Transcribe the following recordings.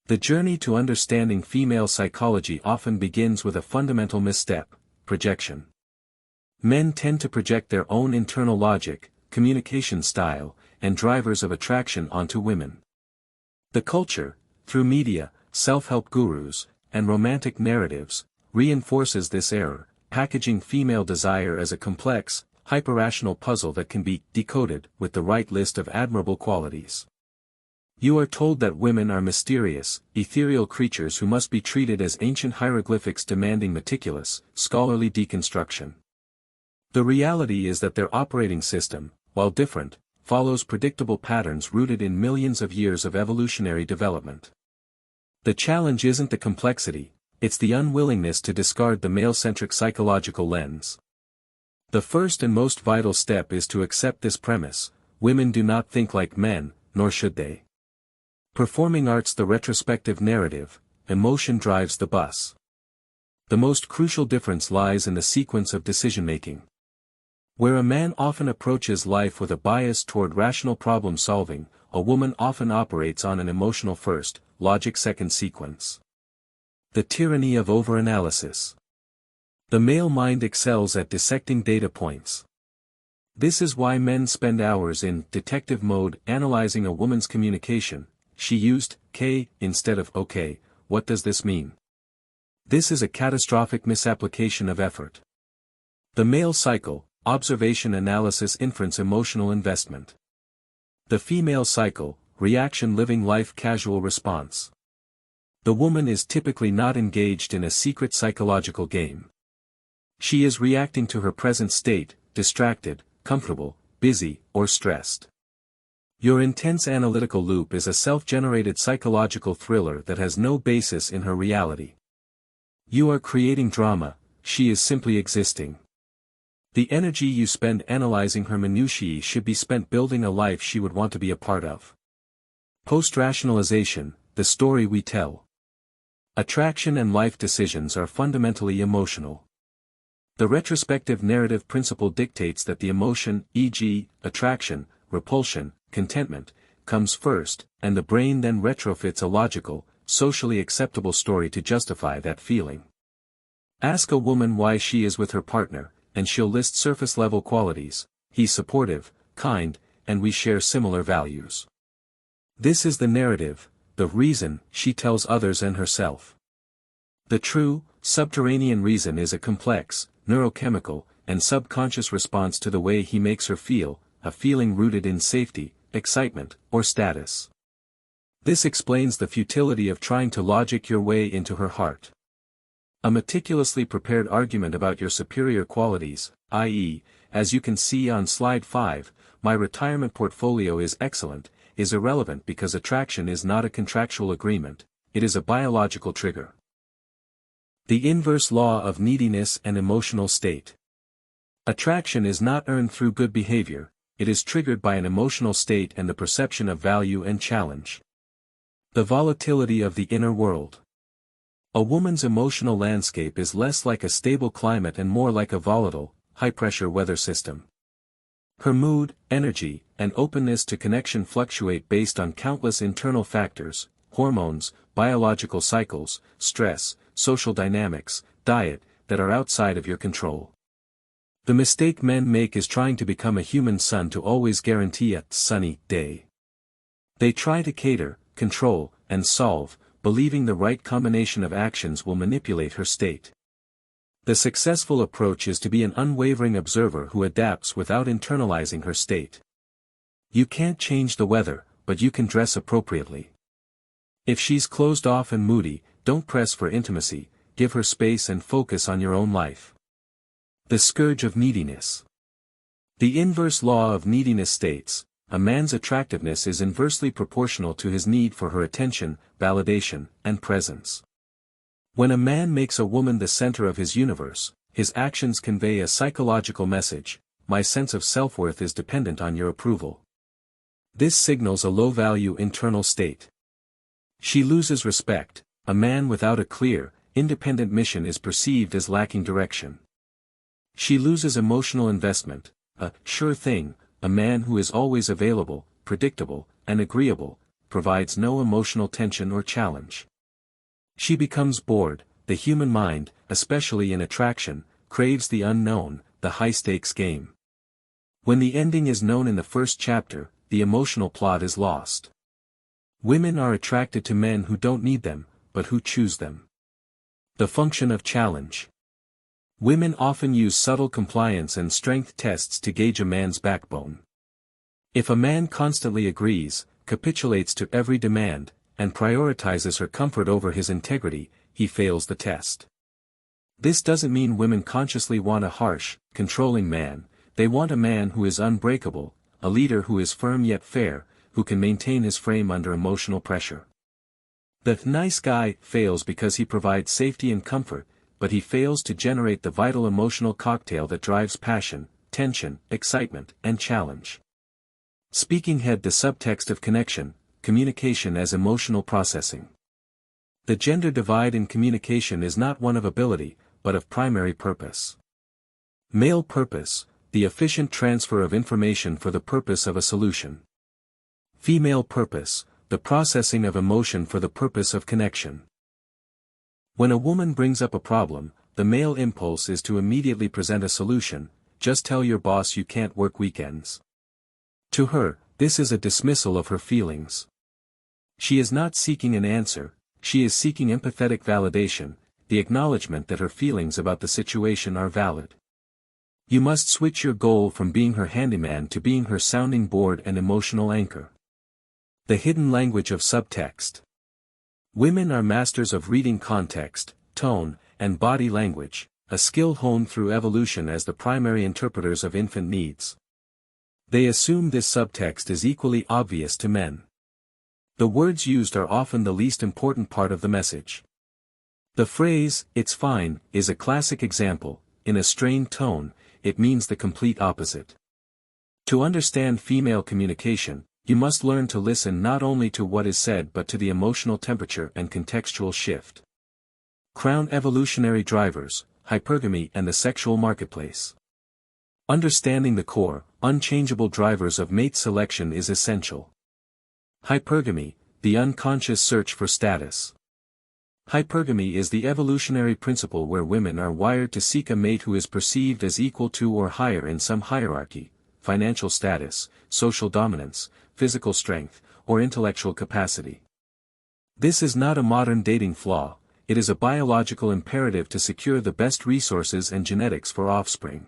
The journey to understanding female psychology often begins with a fundamental misstep: projection. Men tend to project their own internal logic, communication style, and drivers of attraction onto women. The culture, through media, self-help gurus, and romantic narratives, reinforces this error, packaging female desire as a complex, hyperrational puzzle that can be decoded with the right list of admirable qualities. You are told that women are mysterious, ethereal creatures who must be treated as ancient hieroglyphics demanding meticulous, scholarly deconstruction. The reality is that their operating system, while different, follows predictable patterns rooted in millions of years of evolutionary development. The challenge isn't the complexity, it's the unwillingness to discard the male-centric psychological lens. The first and most vital step is to accept this premise: women do not think like men, nor should they. Performing art's the retrospective narrative, emotion drives the bus. The most crucial difference lies in the sequence of decision-making. Where a man often approaches life with a bias toward rational problem-solving, a woman often operates on an emotional first, logic second sequence. The tyranny of overanalysis. The male mind excels at dissecting data points. This is why men spend hours in detective mode analyzing a woman's communication. She used "k" instead of "okay, what does this mean?" This is a catastrophic misapplication of effort. The male cycle: observation, analysis, inference, emotional investment. The female cycle: reaction, living life, casual response. The woman is typically not engaged in a secret psychological game. She is reacting to her present state, distracted, comfortable, busy, or stressed. Your intense analytical loop is a self-generated psychological thriller that has no basis in her reality. You are creating drama, she is simply existing. The energy you spend analyzing her minutiae should be spent building a life she would want to be a part of. Post-rationalization: the story we tell. Attraction and life decisions are fundamentally emotional. The retrospective narrative principle dictates that the emotion, e.g., attraction, repulsion, contentment, comes first, and the brain then retrofits a logical, socially acceptable story to justify that feeling. Ask a woman why she is with her partner, and she'll list surface-level qualities: he's supportive, kind, and we share similar values. This is the narrative, the reason she tells others and herself. The true, subterranean reason is a complex, neurochemical, and subconscious response to the way he makes her feel, a feeling rooted in safety, excitement, or status. This explains the futility of trying to logic your way into her heart. A meticulously prepared argument about your superior qualities, i.e., as you can see on slide 5, my retirement portfolio is excellent, is irrelevant because attraction is not a contractual agreement, it is a biological trigger. The inverse law of neediness and emotional state. Attraction is not earned through good behavior, it is triggered by an emotional state and the perception of value and challenge. The volatility of the inner world. A woman's emotional landscape is less like a stable climate and more like a volatile, high-pressure weather system. Her mood, energy, and openness to connection fluctuate based on countless internal factors: hormones, biological cycles, stress, social dynamics, diet, that are outside of your control. The mistake men make is trying to become a human sun to always guarantee a sunny day. They try to cater, control, and solve, believing the right combination of actions will manipulate her state. The successful approach is to be an unwavering observer who adapts without internalizing her state. You can't change the weather, but you can dress appropriately. If she's closed off and moody, don't press for intimacy, give her space and focus on your own life. The scourge of neediness. The inverse law of neediness states, a man's attractiveness is inversely proportional to his need for her attention, validation, and presence. When a man makes a woman the center of his universe, his actions convey a psychological message: my sense of self-worth is dependent on your approval. This signals a low-value internal state. She loses respect. A man without a clear, independent mission is perceived as lacking direction. She loses emotional investment. A sure thing, a man who is always available, predictable, and agreeable, provides no emotional tension or challenge. She becomes bored. The human mind, especially in attraction, craves the unknown, the high-stakes game. When the ending is known in the first chapter, the emotional plot is lost. Women are attracted to men who don't need them, but who choose them. The function of challenge. Women often use subtle compliance and strength tests to gauge a man's backbone. If a man constantly agrees, capitulates to every demand, and prioritizes her comfort over his integrity, he fails the test. This doesn't mean women consciously want a harsh, controlling man. They want a man who is unbreakable, a leader who is firm yet fair, who can maintain his frame under emotional pressure. The nice guy fails because he provides safety and comfort, but he fails to generate the vital emotional cocktail that drives passion, tension, excitement, and challenge. Speaking head the subtext of connection, communication as emotional processing. The gender divide in communication is not one of ability, but of primary purpose. Male purpose, the efficient transfer of information for the purpose of a solution. Female purpose, the processing of emotion for the purpose of connection. When a woman brings up a problem, the male impulse is to immediately present a solution. Just tell your boss you can't work weekends. To her, this is a dismissal of her feelings. She is not seeking an answer, she is seeking empathetic validation, the acknowledgement that her feelings about the situation are valid. You must switch your goal from being her handyman to being her sounding board and emotional anchor. The hidden language of subtext. Women are masters of reading context, tone, and body language, a skill honed through evolution as the primary interpreters of infant needs. They assume this subtext is equally obvious to men. The words used are often the least important part of the message. The phrase, "it's fine," is a classic example. In a strained tone, it means the complete opposite. To understand female communication, you must learn to listen not only to what is said but to the emotional temperature and contextual shift. Crown evolutionary drivers, hypergamy and the sexual marketplace. Understanding the core, unchangeable drivers of mate selection is essential. Hypergamy, the unconscious search for status. Hypergamy is the evolutionary principle where women are wired to seek a mate who is perceived as equal to or higher in some hierarchy, financial status, social dominance, physical strength, or intellectual capacity. This is not a modern dating flaw, it is a biological imperative to secure the best resources and genetics for offspring.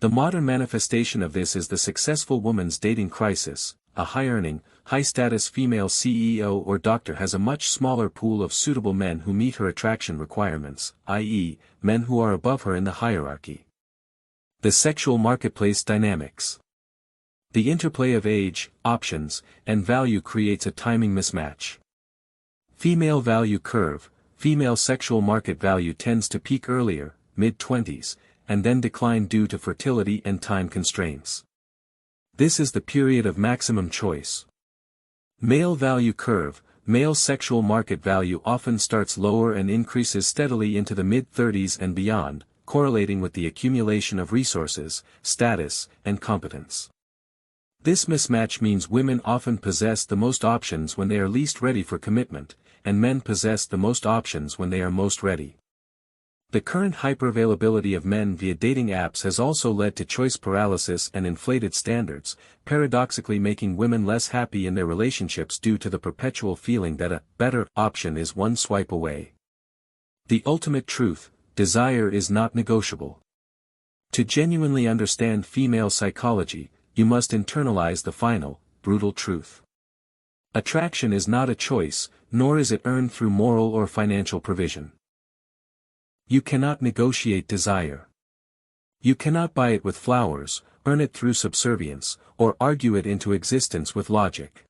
The modern manifestation of this is the successful woman's dating crisis. A high-earning, high-status female CEO or doctor has a much smaller pool of suitable men who meet her attraction requirements, i.e., men who are above her in the hierarchy. The sexual marketplace dynamics. The interplay of age, options, and value creates a timing mismatch. Female value curve. Female sexual market value tends to peak earlier, mid-20s, and then decline due to fertility and time constraints. This is the period of maximum choice. Male value curve. Male sexual market value often starts lower and increases steadily into the mid-30s and beyond, correlating with the accumulation of resources, status, and competence. This mismatch means women often possess the most options when they are least ready for commitment, and men possess the most options when they are most ready. The current hyperavailability of men via dating apps has also led to choice paralysis and inflated standards, paradoxically making women less happy in their relationships due to the perpetual feeling that a better option is one swipe away. The ultimate truth: desire is not negotiable. To genuinely understand female psychology, you must internalize the final, brutal truth. Attraction is not a choice, nor is it earned through moral or financial provision. You cannot negotiate desire. You cannot buy it with flowers, earn it through subservience, or argue it into existence with logic.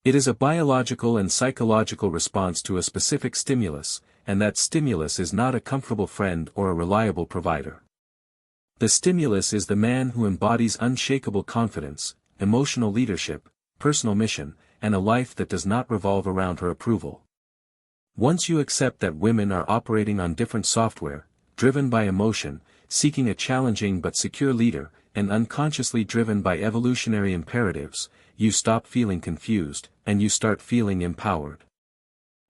It is a biological and psychological response to a specific stimulus, and that stimulus is not a comfortable friend or a reliable provider. The stimulus is the man who embodies unshakable confidence, emotional leadership, personal mission, and a life that does not revolve around her approval. Once you accept that women are operating on different software, driven by emotion, seeking a challenging but secure leader, and unconsciously driven by evolutionary imperatives, you stop feeling confused, and you start feeling empowered.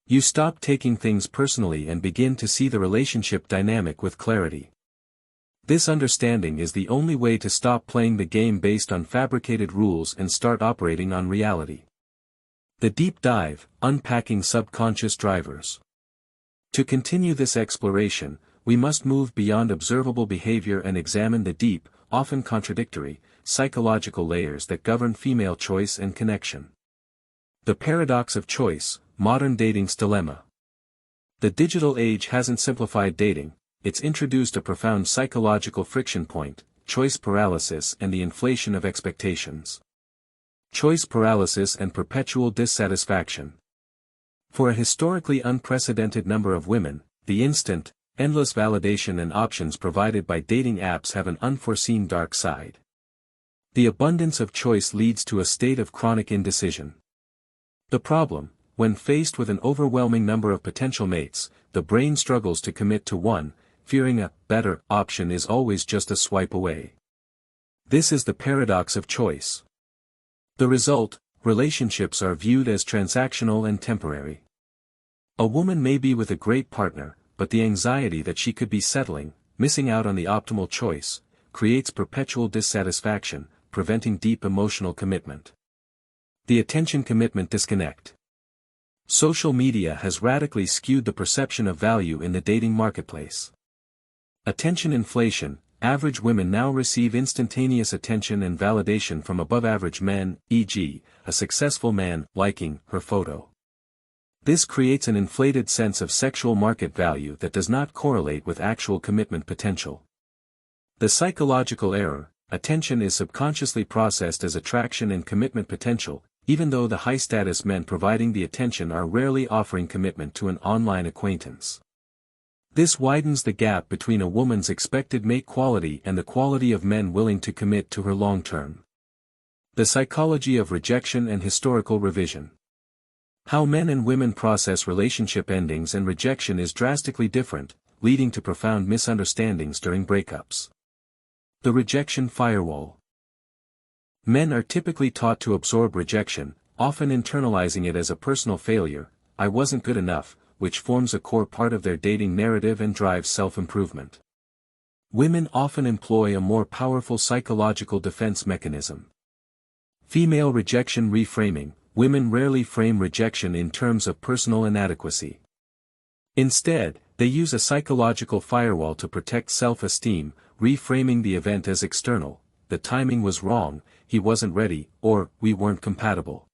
You stop taking things personally and begin to see the relationship dynamic with clarity. This understanding is the only way to stop playing the game based on fabricated rules and start operating on reality. The deep dive, unpacking subconscious drivers. To continue this exploration, we must move beyond observable behavior and examine the deep, often contradictory, psychological layers that govern female choice and connection. The paradox of choice, modern dating's dilemma. The digital age hasn't simplified dating, it's introduced a profound psychological friction point, choice paralysis and the inflation of expectations. Choice paralysis and perpetual dissatisfaction. For a historically unprecedented number of women, the instant, endless validation and options provided by dating apps have an unforeseen dark side. The abundance of choice leads to a state of chronic indecision. The problem, when faced with an overwhelming number of potential mates, the brain struggles to commit to one, fearing a better option is always just a swipe away. This is the paradox of choice. The result, relationships are viewed as transactional and temporary. A woman may be with a great partner, but the anxiety that she could be settling, missing out on the optimal choice, creates perpetual dissatisfaction, preventing deep emotional commitment. The attention-commitment disconnect. Social media has radically skewed the perception of value in the dating marketplace. Attention inflation. Average women now receive instantaneous attention and validation from above-average men, e.g., a successful man liking her photo. This creates an inflated sense of sexual market value that does not correlate with actual commitment potential. The psychological error, attention is subconsciously processed as attraction and commitment potential, even though the high-status men providing the attention are rarely offering commitment to an online acquaintance. This widens the gap between a woman's expected mate quality and the quality of men willing to commit to her long-term. The psychology of rejection and historical revision. How men and women process relationship endings and rejection is drastically different, leading to profound misunderstandings during breakups. The rejection firewall. Men are typically taught to absorb rejection, often internalizing it as a personal failure, "I wasn't good enough," which forms a core part of their dating narrative and drives self-improvement. Women often employ a more powerful psychological defense mechanism. Female rejection reframing. Women rarely frame rejection in terms of personal inadequacy. Instead, they use a psychological firewall to protect self-esteem, reframing the event as external: "the timing was wrong, he wasn't ready," or "we weren't compatible."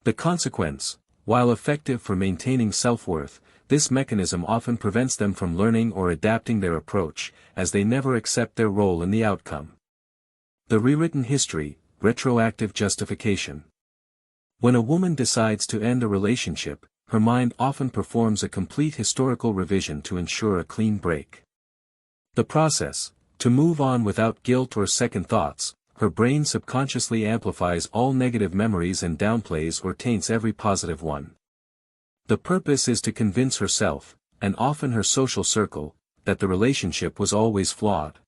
The consequence, while effective for maintaining self-worth, this mechanism often prevents them from learning or adapting their approach, as they never accept their role in the outcome. The rewritten history, retroactive justification. When a woman decides to end a relationship, her mind often performs a complete historical revision to ensure a clean break. The process, to move on without guilt or second thoughts, her brain subconsciously amplifies all negative memories and downplays or taints every positive one. The purpose is to convince herself, and often her social circle, that the relationship was always flawed.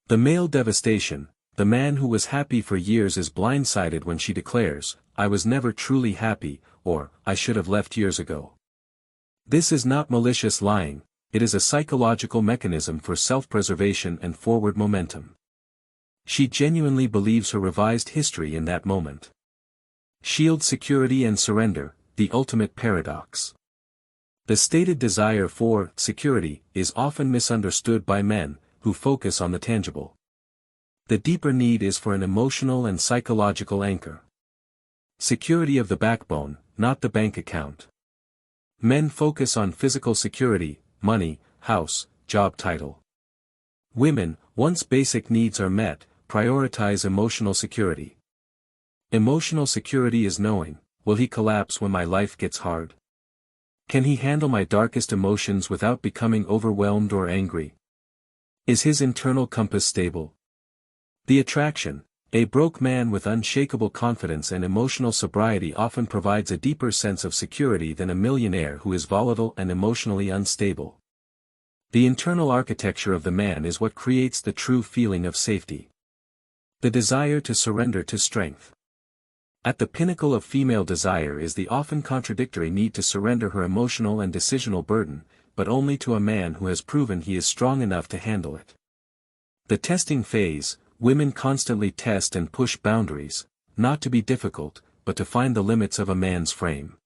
The male devastation. The man who was happy for years is blindsided when she declares, "I was never truly happy," or "I should have left years ago." This is not malicious lying, it is a psychological mechanism for self-preservation and forward momentum. She genuinely believes her revised history in that moment. Shield security and surrender, the ultimate paradox. The stated desire for security is often misunderstood by men, who focus on the tangible. The deeper need is for an emotional and psychological anchor. Security of the backbone, not the bank account. Men focus on physical security, money, house, job title. Women, once basic needs are met, prioritize emotional security. Emotional security is knowing, will he collapse when my life gets hard? Can he handle my darkest emotions without becoming overwhelmed or angry? Is his internal compass stable? The attraction. A broke man with unshakable confidence and emotional sobriety often provides a deeper sense of security than a millionaire who is volatile and emotionally unstable. The internal architecture of the man is what creates the true feeling of safety. The desire to surrender to strength. At the pinnacle of female desire is the often contradictory need to surrender her emotional and decisional burden, but only to a man who has proven he is strong enough to handle it. The testing phase, women constantly test and push boundaries, not to be difficult, but to find the limits of a man's frame.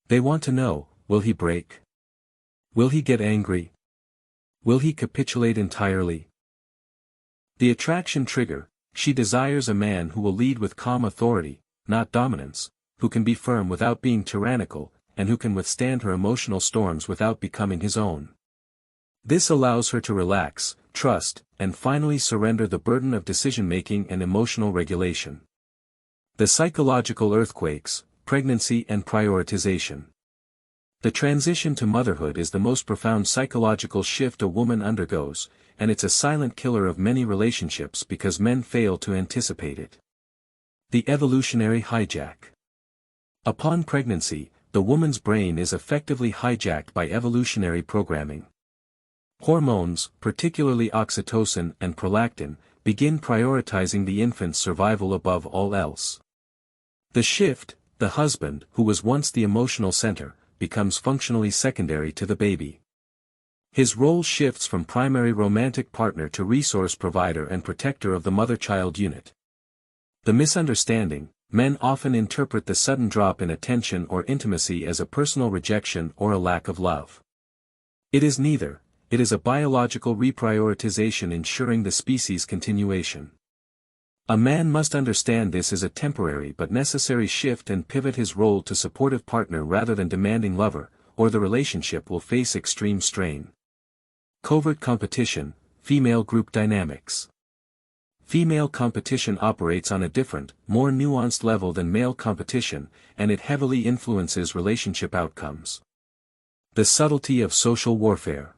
They want to know, will he break? Will he get angry? Will he capitulate entirely? The attraction trigger: she desires a man who will lead with calm authority, not dominance, who can be firm without being tyrannical, and who can withstand her emotional storms without becoming his own. This allows her to relax, trust, and finally surrender the burden of decision-making and emotional regulation. The psychological earthquakes: pregnancy and prioritization. The transition to motherhood is the most profound psychological shift a woman undergoes, and it's a silent killer of many relationships because men fail to anticipate it. The evolutionary hijack. Upon pregnancy, the woman's brain is effectively hijacked by evolutionary programming. Hormones, particularly oxytocin and prolactin, begin prioritizing the infant's survival above all else. The shift: the husband, who was once the emotional center, becomes functionally secondary to the baby. His role shifts from primary romantic partner to resource provider and protector of the mother-child unit. The misunderstanding: men often interpret the sudden drop in attention or intimacy as a personal rejection or a lack of love. It is neither. It is a biological reprioritization ensuring the species' continuation. A man must understand this is a temporary but necessary shift and pivot his role to supportive partner rather than demanding lover, or the relationship will face extreme strain. Covert competition: female group dynamics. Female competition operates on a different, more nuanced level than male competition, and it heavily influences relationship outcomes. The subtlety of social warfare.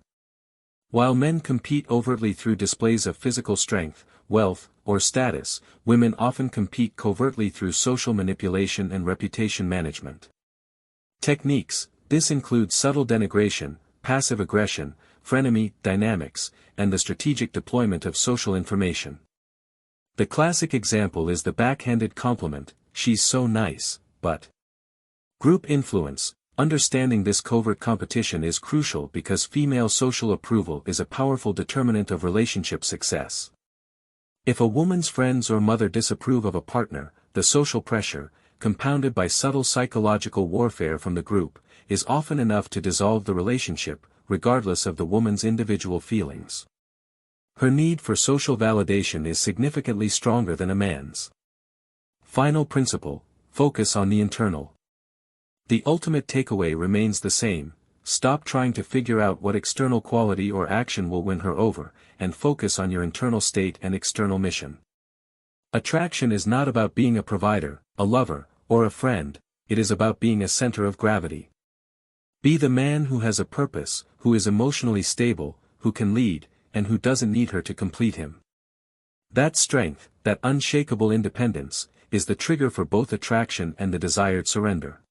While men compete overtly through displays of physical strength, wealth, or status, women often compete covertly through social manipulation and reputation management. Techniques: this includes subtle denigration, passive aggression, frenemy dynamics, and the strategic deployment of social information. The classic example is the backhanded compliment, "She's so nice, but..." Group influence: understanding this covert competition is crucial because female social approval is a powerful determinant of relationship success. If a woman's friends or mother disapprove of a partner, the social pressure, compounded by subtle psychological warfare from the group, is often enough to dissolve the relationship, regardless of the woman's individual feelings. Her need for social validation is significantly stronger than a man's. Final principle: focus on the internal. The ultimate takeaway remains the same: stop trying to figure out what external quality or action will win her over, and focus on your internal state and external mission. Attraction is not about being a provider, a lover, or a friend, it is about being a center of gravity. Be the man who has a purpose, who is emotionally stable, who can lead, and who doesn't need her to complete him. That strength, that unshakable independence, is the trigger for both attraction and the desired surrender.